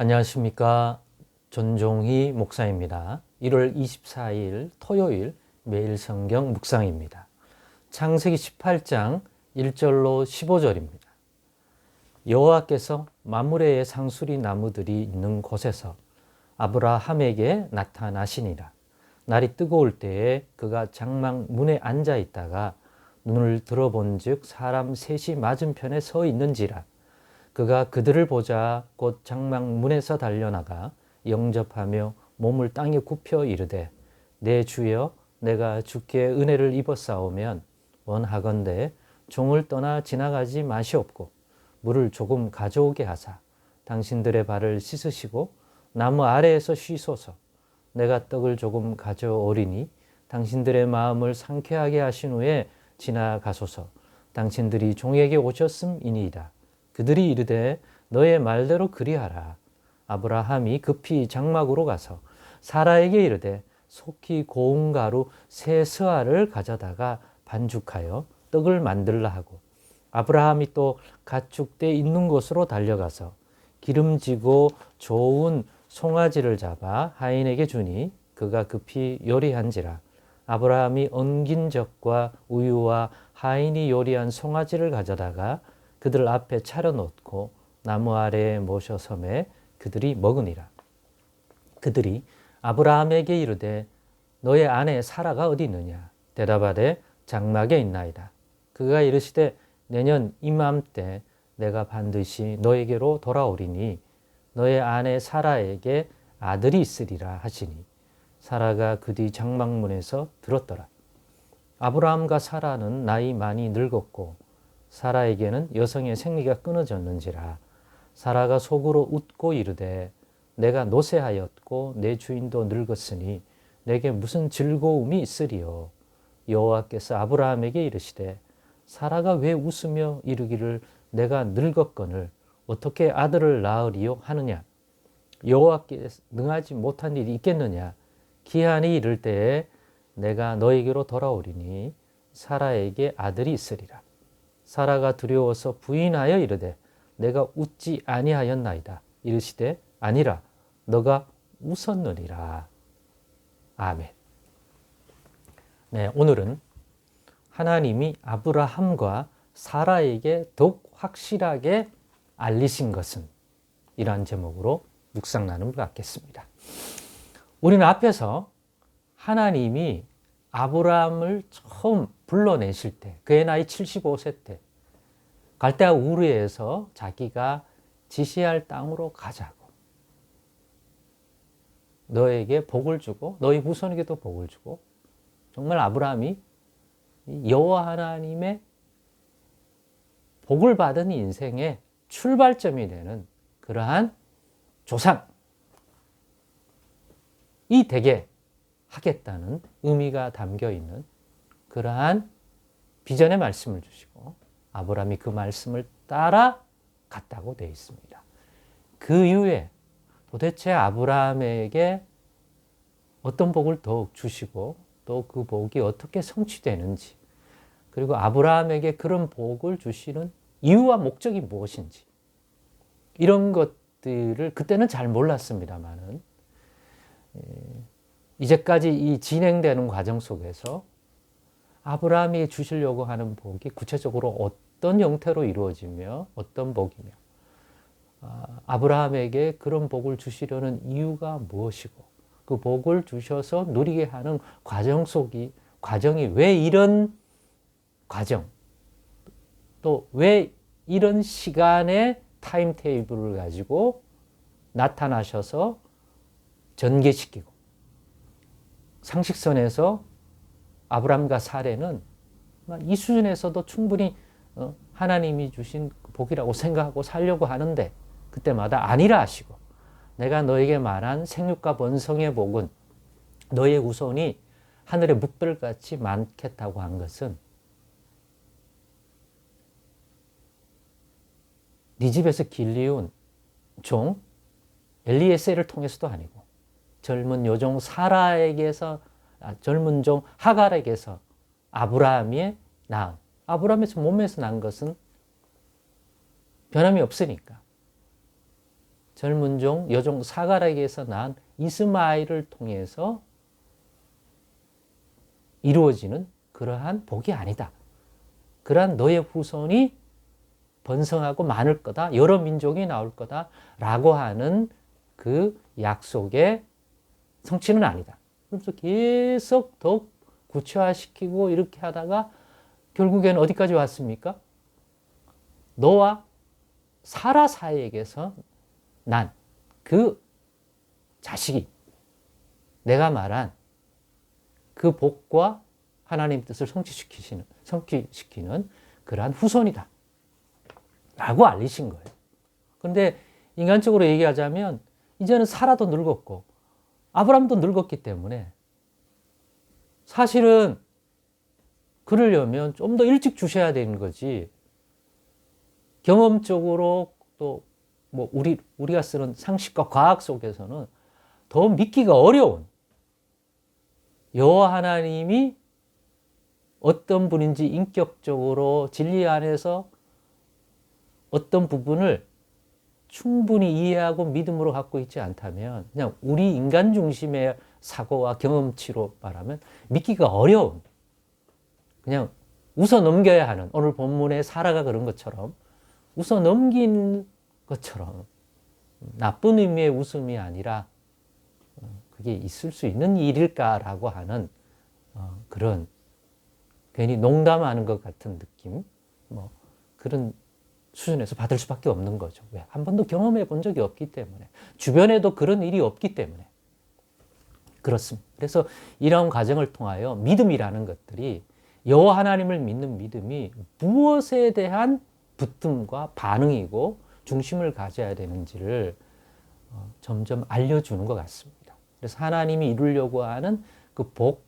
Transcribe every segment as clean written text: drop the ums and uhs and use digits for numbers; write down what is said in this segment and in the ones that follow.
안녕하십니까. 전종희 목사입니다. 1월 24일 토요일 매일 성경 묵상입니다. 창세기 18장 1절로 15절입니다. 여호와께서 마므레의 상수리 나무들이 있는 곳에서 아브라함에게 나타나시니라. 날이 뜨거울 때에 그가 장막 문에 앉아 있다가 눈을 들어본즉 사람 셋이 맞은편에 서 있는지라. 그가 그들을 보자 곧 장막 문에서 달려나가 영접하며 몸을 땅에 굽혀 이르되 내 주여 내가 주께 은혜를 입었사오면 원하건대 종을 떠나 지나가지 마시옵고 물을 조금 가져오게 하사 당신들의 발을 씻으시고 나무 아래에서 쉬소서. 내가 떡을 조금 가져오리니 당신들의 마음을 상쾌하게 하신 후에 지나가소서. 당신들이 종에게 오셨음이니이다. 그들이 이르되 너의 말대로 그리하라. 아브라함이 급히 장막으로 가서 사라에게 이르되 속히 고운 가루 세 스아를 가져다가 반죽하여 떡을 만들라 하고 아브라함이 또 가축대 있는 곳으로 달려가서 기름지고 좋은 송아지를 잡아 하인에게 주니 그가 급히 요리한지라. 아브라함이 엉긴 젖과 우유와 하인이 요리한 송아지를 가져다가 그들 앞에 차려놓고 나무 아래에 모셔 섬에 그들이 먹으니라. 그들이 아브라함에게 이르되 너의 아내 사라가 어디 있느냐? 대답하되 장막에 있나이다. 그가 이르시되 내년 이맘때 내가 반드시 너에게로 돌아오리니 너의 아내 사라에게 아들이 있으리라 하시니 사라가 그 뒤 장막문에서 들었더라. 아브라함과 사라는 나이 많이 늙었고 사라에게는 여성의 생리가 끊어졌는지라. 사라가 속으로 웃고 이르되 내가 노쇠하였고 내 주인도 늙었으니 내게 무슨 즐거움이 있으리요. 여호와께서 아브라함에게 이르시되 사라가 왜 웃으며 이르기를 내가 늙었거늘 어떻게 아들을 낳으리요 하느냐. 여호와께 능하지 못한 일이 있겠느냐. 기한이 이를 때에 내가 너에게로 돌아오리니 사라에게 아들이 있으리라. 사라가 두려워서 부인하여 이르되 내가 웃지 아니하였나이다. 이르시되 아니라 너가 웃었느니라. 아멘. 네, 오늘은 하나님이 아브라함과 사라에게 더욱 확실하게 알리신 것은 이러한 제목으로 묵상 나눔을 갖겠습니다. 우리는 앞에서 하나님이 아브라함을 처음 불러내실 때 그의 나이 75세 때 갈대아 우르에서 자기가 지시할 땅으로 가자고 너에게 복을 주고 너희 후손에게도 복을 주고 정말 아브라함이 여호와 하나님의 복을 받은 인생의 출발점이 되는 그러한 조상이 되게 하겠다는 의미가 담겨 있는 그러한 비전의 말씀을 주시고 아브라함이 그 말씀을 따라갔다고 되어 있습니다. 그 이후에 도대체 아브라함에게 어떤 복을 더욱 주시고 또 그 복이 어떻게 성취되는지 그리고 아브라함에게 그런 복을 주시는 이유와 목적이 무엇인지 이런 것들을 그때는 잘 몰랐습니다만은 이제까지 이 진행되는 과정 속에서 아브라함이 주시려고 하는 복이 구체적으로 어떤 형태로 이루어지며 어떤 복이며 아브라함에게 그런 복을 주시려는 이유가 무엇이고 그 복을 주셔서 누리게 하는 과정이 왜 이런 과정 또 왜 이런 시간의 타임테이블을 가지고 나타나셔서 전개시키고 상식선에서 아브라함과 사례는 이 수준에서도 충분히 하나님이 주신 복이라고 생각하고 살려고 하는데 그때마다 아니라 하시고 내가 너에게 말한 생육과 번성의 복은 너의 후손이 하늘의 묵별같이 많겠다고 한 것은 네 집에서 길리운 종 엘리에셀을 통해서도 아니고 젊은 여종 사라에게서 젊은 종 하갈에게서 아브라함의 낳은 아브라함의 몸에서 난 것은 변함이 없으니까 젊은 종, 여종 사가락에서 난 이스마엘을 통해서 이루어지는 그러한 복이 아니다. 그러한 너의 후손이 번성하고 많을 거다. 여러 민족이 나올 거다. 라고 하는 그 약속의 성취는 아니다. 그래서 계속 더 구체화시키고 이렇게 하다가 결국에는 어디까지 왔습니까? 너와 사라 사이에게서 난 그 자식이 내가 말한 그 복과 하나님 뜻을 성취시키는 그러한 후손이다. 라고 알리신 거예요. 그런데 인간적으로 얘기하자면 이제는 사라도 늙었고 아브람도 늙었기 때문에 사실은 그러려면 좀 더 일찍 주셔야 되는 거지. 경험적으로 또 뭐 우리가 쓰는 상식과 과학 속에서는 더 믿기가 어려운 여호와 하나님이 어떤 분인지 인격적으로 진리 안에서 어떤 부분을 충분히 이해하고 믿음으로 갖고 있지 않다면 그냥 우리 인간 중심의 사고와 경험치로 말하면 믿기가 어려운, 그냥 웃어 넘겨야 하는, 오늘 본문에 사라가 그런 것처럼 웃어 넘긴 것처럼 나쁜 의미의 웃음이 아니라 그게 있을 수 있는 일일까라고 하는 그런 괜히 농담하는 것 같은 느낌, 뭐 그런 수준에서 받을 수밖에 없는 거죠. 왜? 한 번도 경험해 본 적이 없기 때문에, 주변에도 그런 일이 없기 때문에 그렇습니다. 그래서 이런 과정을 통하여 믿음이라는 것들이, 여호와 하나님을 믿는 믿음이 무엇에 대한 붙듦과 반응이고 중심을 가져야 되는지를 점점 알려주는 것 같습니다. 그래서 하나님이 이루려고 하는 그 복,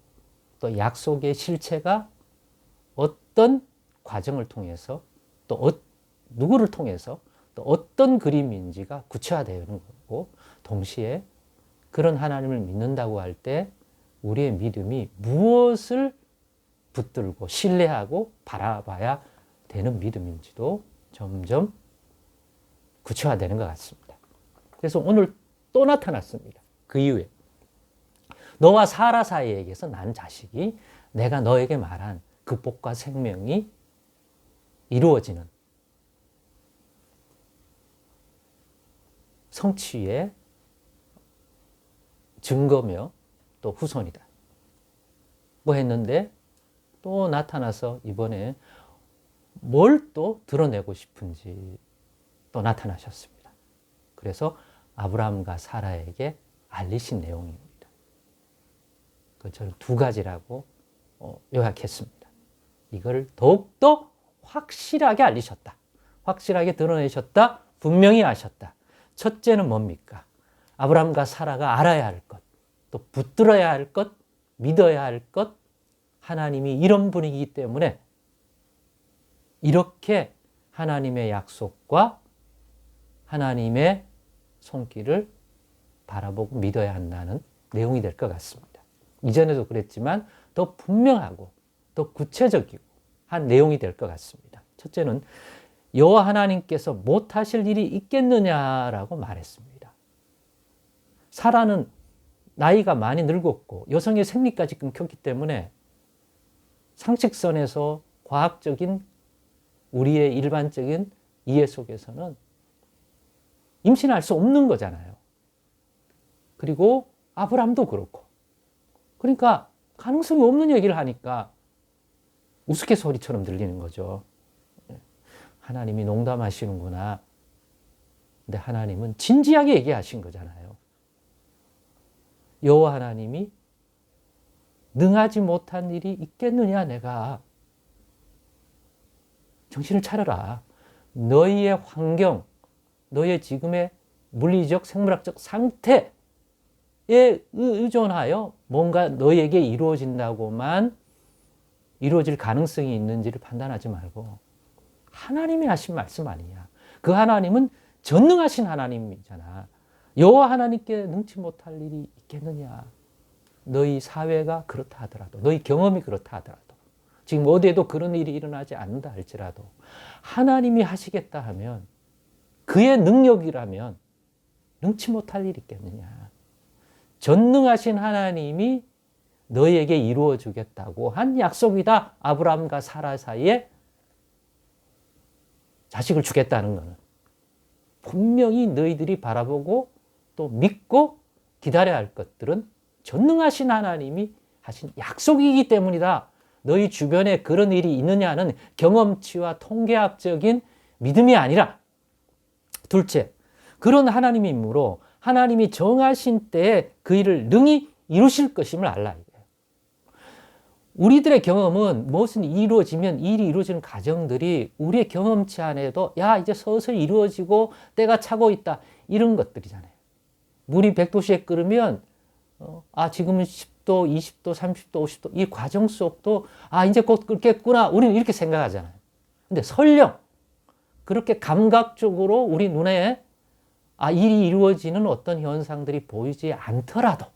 또 약속의 실체가 어떤 과정을 통해서 또 누구를 통해서 또 어떤 그림인지가 구체화되는 거고, 동시에 그런 하나님을 믿는다고 할 때 우리의 믿음이 무엇을 붙들고 신뢰하고 바라봐야 되는 믿음인지도 점점 구체화되는 것 같습니다. 그래서 오늘 또 나타났습니다. 그 이후에 너와 사라 사이에게서 난 자식이 내가 너에게 말한 그 복과 생명이 이루어지는 성취의 증거며 또 후손이다. 뭐 했는데 또 나타나서 이번에 뭘 또 드러내고 싶은지 또 나타나셨습니다. 그래서 아브라함과 사라에게 알리신 내용입니다. 저는 두 가지라고 요약했습니다. 이걸 더욱더 확실하게 알리셨다. 확실하게 드러내셨다. 분명히 하셨다. 첫째는 뭡니까? 아브라함과 사라가 알아야 할 것, 또 붙들어야 할 것, 믿어야 할 것, 하나님이 이런 분이기 때문에 이렇게 하나님의 약속과 하나님의 손길을 바라보고 믿어야 한다는 내용이 될 것 같습니다. 이전에도 그랬지만 더 분명하고 더 구체적이고 한 내용이 될 것 같습니다. 첫째는 여호와 하나님께서 못하실 일이 있겠느냐라고 말했습니다. 사라는 나이가 많이 늙었고 여성의 생리까지 끊겼기 때문에 상식선에서 과학적인 우리의 일반적인 이해 속에서는 임신할 수 없는 거잖아요. 그리고 아브람도 그렇고. 그러니까 가능성이 없는 얘기를 하니까 우스갯소리처럼 들리는 거죠. 하나님이 농담하시는구나. 근데 하나님은 진지하게 얘기하신 거잖아요. 여호와 하나님이 능하지 못한 일이 있겠느냐 내가. 정신을 차려라. 너희의 환경, 너희의 지금의 물리적, 생물학적 상태에 의존하여 뭔가 너희에게 이루어진다고만 이루어질 가능성이 있는지를 판단하지 말고 하나님이 하신 말씀 아니냐. 그 하나님은 전능하신 하나님이잖아. 여호와 하나님께 능치 못할 일이 있겠느냐. 너희 사회가 그렇다 하더라도, 너희 경험이 그렇다 하더라도, 지금 어디에도 그런 일이 일어나지 않는다 할지라도 하나님이 하시겠다 하면, 그의 능력이라면 능치 못할 일이 있겠느냐. 전능하신 하나님이 너에게 이루어 주겠다고 한 약속이다. 아브라함과 사라 사이에 자식을 주겠다는 것은 분명히 너희들이 바라보고 또 믿고 기다려야 할 것들은 전능하신 하나님이 하신 약속이기 때문이다. 너희 주변에 그런 일이 있느냐는 경험치와 통계학적인 믿음이 아니라, 둘째, 그런 하나님이므로 하나님이 정하신 때에 그 일을 능히 이루실 것임을 알라. 우리들의 경험은 무엇은 이루어지면 일이 이루어지는 과정들이 우리의 경험치 안에도 야 이제 서서히 이루어지고 때가 차고 있다 이런 것들이잖아요. 물이 100도씨에 끓으면 지금은 10도, 20도, 30도, 50도 이 과정 속도 이제 곧 끓겠구나 우리는 이렇게 생각하잖아요. 근데 설령 그렇게 감각적으로 우리 눈에 일이 이루어지는 어떤 현상들이 보이지 않더라도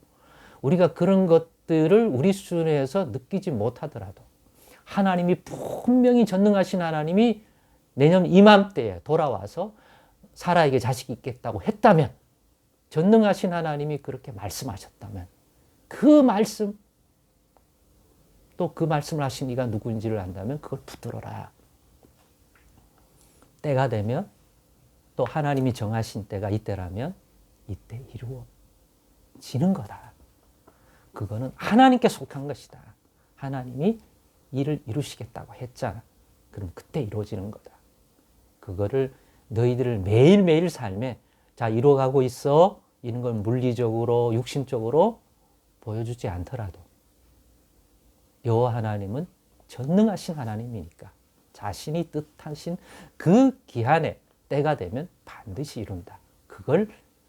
우리가 그런 것들을 우리 수준에서 느끼지 못하더라도 하나님이 분명히 전능하신 하나님이 내년 이맘때에 돌아와서 사라에게 자식이 있겠다고 했다면, 전능하신 하나님이 그렇게 말씀하셨다면 그 말씀, 또 그 말씀을 하신 이가 누구인지를 안다면 그걸 붙들어라. 때가 되면, 또 하나님이 정하신 때가 이때라면 이때 이루어지는 거다. 그거는 하나님께 속한 것이다. 하나님이 일을 이루시겠다고 했잖아. 그럼 그때 이루어지는 거다. 그거를 너희들 매일매일 삶에 이루어가고 있어. 이런 걸 물리적으로 육신적으로 보여주지 않더라도 여호와 하나님은 전능하신 하나님이니까 자신이 뜻하신 그 기한에 때가 되면 반드시 이룬다. 그걸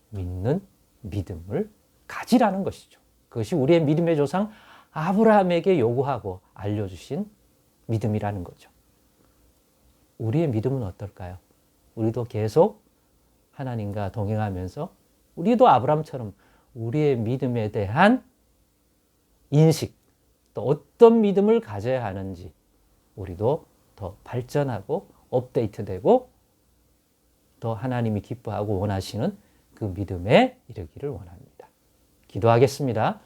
믿는 믿음을 가지라는 것이죠. 그것이 우리의 믿음의 조상 아브라함에게 요구하고 알려주신 믿음이라는 거죠. 우리의 믿음은 어떨까요? 우리도 계속 하나님과 동행하면서 우리도 아브라함처럼 우리의 믿음에 대한 인식, 또 어떤 믿음을 가져야 하는지 우리도 더 발전하고 업데이트되고 더 하나님이 기뻐하고 원하시는 그 믿음에 이르기를 원합니다. 기도하겠습니다.